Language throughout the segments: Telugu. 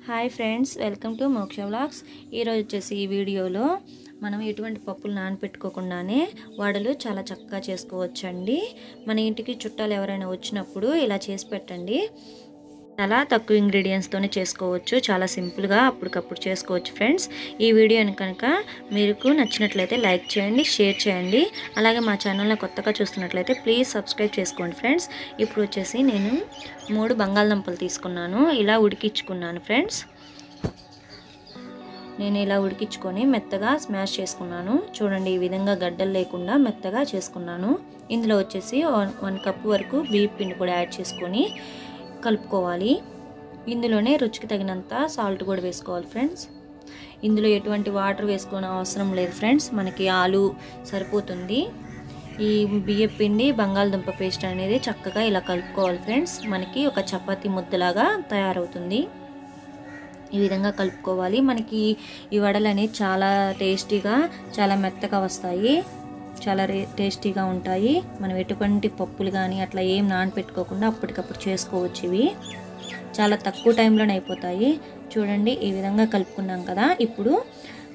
హాయ్ ఫ్రెండ్స్, వెల్కమ్ టు మోక్ష వ్లాగ్స్. ఈరోజు వచ్చేసి ఈ వీడియోలో మనం ఎటువంటి పప్పులు నానపెట్టుకోకుండానే వడలు చాలా చక్కగా చేసుకోవచ్చండి. మన ఇంటికి చుట్టాలు ఎవరైనా వచ్చినప్పుడు ఇలా చేసి పెట్టండి. చాలా తక్కువ ఇంగ్రీడియంట్స్తోనే చేసుకోవచ్చు. చాలా సింపుల్గా అప్పటికప్పుడు చేసుకోవచ్చు ఫ్రెండ్స్. ఈ వీడియోని కనుక మీకు నచ్చినట్లయితే లైక్ చేయండి, షేర్ చేయండి. అలాగే మా ఛానల్ని కొత్తగా చూస్తున్నట్లయితే ప్లీజ్ సబ్స్క్రైబ్ చేసుకోండి ఫ్రెండ్స్. ఇప్పుడు వచ్చేసి నేను 3 బంగాళదుంపలు తీసుకున్నాను. ఇలా ఉడికించుకున్నాను ఫ్రెండ్స్. నేను ఇలా ఉడికించుకొని మెత్తగా స్మాష్ చేసుకున్నాను. చూడండి, ఈ విధంగా గడ్డలు లేకుండా మెత్తగా చేసుకున్నాను. ఇందులో వచ్చేసి 1 కప్ వరకు బియ్యం పిండి కూడా యాడ్ చేసుకొని కలుపుకోవాలి. ఇందులోనే రుచికి తగినంత సాల్ట్ కూడా వేసుకోవాలి ఫ్రెండ్స్. ఇందులో ఎటువంటి వాటర్ వేసుకోవడం అవసరం లేదు ఫ్రెండ్స్. మనకి ఆలు సరిపోతుంది. ఈ బియ్యం పిండి బంగాళదుంప పేస్ట్ అనేది చక్కగా ఇలా కలుపుకోవాలి ఫ్రెండ్స్. మనకి ఒక చపాతీ ముద్దలాగా తయారవుతుంది. ఈ విధంగా కలుపుకోవాలి. మనకి ఈ వడలు అనేవి చాలా టేస్టీగా, చాలా మెత్తగా వస్తాయి. చాలా టేస్టీగా ఉంటాయి. మనం ఎటువంటి పప్పులు కానీ అట్లా ఏం నానపెట్టుకోకుండా అప్పటికప్పుడు చేసుకోవచ్చు. ఇవి చాలా తక్కువ టైంలోనే అయిపోతాయి. చూడండి, ఈ విధంగా కలుపుకున్నాం కదా. ఇప్పుడు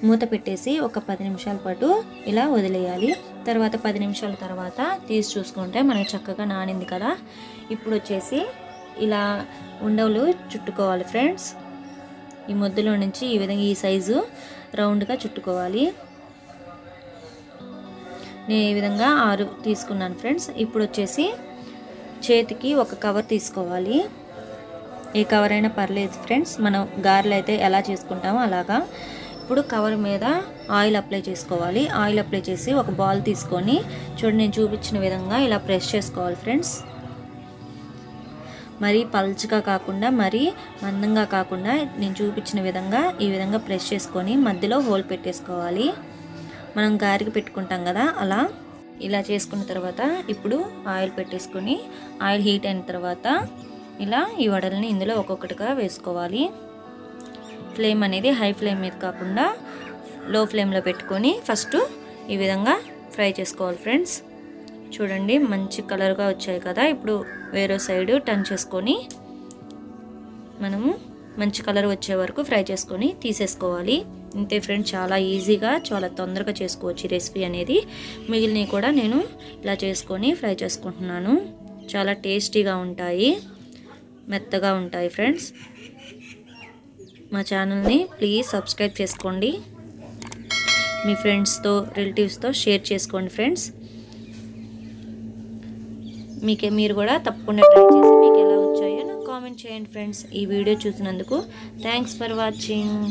మూత పెట్టేసి ఒక 10 నిమిషాల పాటు ఇలా వదిలేయాలి. తర్వాత 10 నిమిషాల తర్వాత తీసి చూసుకుంటే మనకి చక్కగా నానింది కదా. ఇప్పుడు వచ్చేసి ఇలా ఉండలు చుట్టుకోవాలి ఫ్రెండ్స్. ఈ ముద్దలో నుంచి ఈ విధంగా ఈ సైజు రౌండ్గా చుట్టుకోవాలి. నేను ఈ విధంగా 6 తీసుకున్నాను ఫ్రెండ్స్. ఇప్పుడు వచ్చేసి చేతికి ఒక కవర్ తీసుకోవాలి. ఏ కవర్ అయినా పర్లేదు ఫ్రెండ్స్. మనం గారెలు అయితే ఎలా చేసుకుంటామో అలాగా. ఇప్పుడు కవర్ మీద ఆయిల్ అప్లై చేసుకోవాలి. ఆయిల్ అప్లై చేసి ఒక బాల్ తీసుకొని చూడండి, నేను చూపించిన విధంగా ఇలా ప్రెస్ చేసుకోవాలి ఫ్రెండ్స్. మరీ పల్చగా కాకుండా మరీ మందంగా కాకుండా నేను చూపించిన విధంగా ఈ విధంగా ప్రెస్ చేసుకొని మధ్యలో హోల్ పెట్టేసుకోవాలి. మనం గారికి పెట్టుకుంటాం కదా, అలా ఇలా చేసుకున్న తర్వాత ఇప్పుడు ఆయిల్ పెట్టేసుకొని ఆయిల్ హీట్ అయిన తర్వాత ఇలా ఈ వడల్ని ఇందులో ఒక్కొక్కటిగా వేసుకోవాలి. ఫ్లేమ్ అనేది హై ఫ్లేమ్ మీద కాకుండా లో ఫ్లేమ్లో పెట్టుకొని ఫస్ట్ ఈ విధంగా ఫ్రై చేసుకోవాలి ఫ్రెండ్స్. చూడండి, మంచి కలర్గా వచ్చాయి కదా. ఇప్పుడు వేరే సైడ్ టర్న్ చేసుకొని మనము మంచి కలర్ వచ్చే వరకు ఫ్రై చేసుకొని తీసేసుకోవాలి. ఇంతే ఫ్రెండ్స్, చాలా ఈజీగా చాలా తొందరగా చేసుకోవచ్చు ఈ రెసిపీ అనేది. మిగిలినవి కూడా నేను ఇలా చేసుకొని ఫ్రై చేసుకుంటున్నాను. చాలా టేస్టీగా ఉంటాయి, మెత్తగా ఉంటాయి ఫ్రెండ్స్. మా ఛానల్ని ప్లీజ్ సబ్స్క్రైబ్ చేసుకోండి. మీ ఫ్రెండ్స్తో, రిలేటివ్స్తో షేర్ చేసుకోండి ఫ్రెండ్స్. మీరు కూడా తప్పకుండా ట్రై చేసి మీకు ఎలా వచ్చాయో నాకు కామెంట్ చేయండి ఫ్రెండ్స్. ఈ వీడియో చూసినందుకు థ్యాంక్స్ ఫర్ వాచింగ్.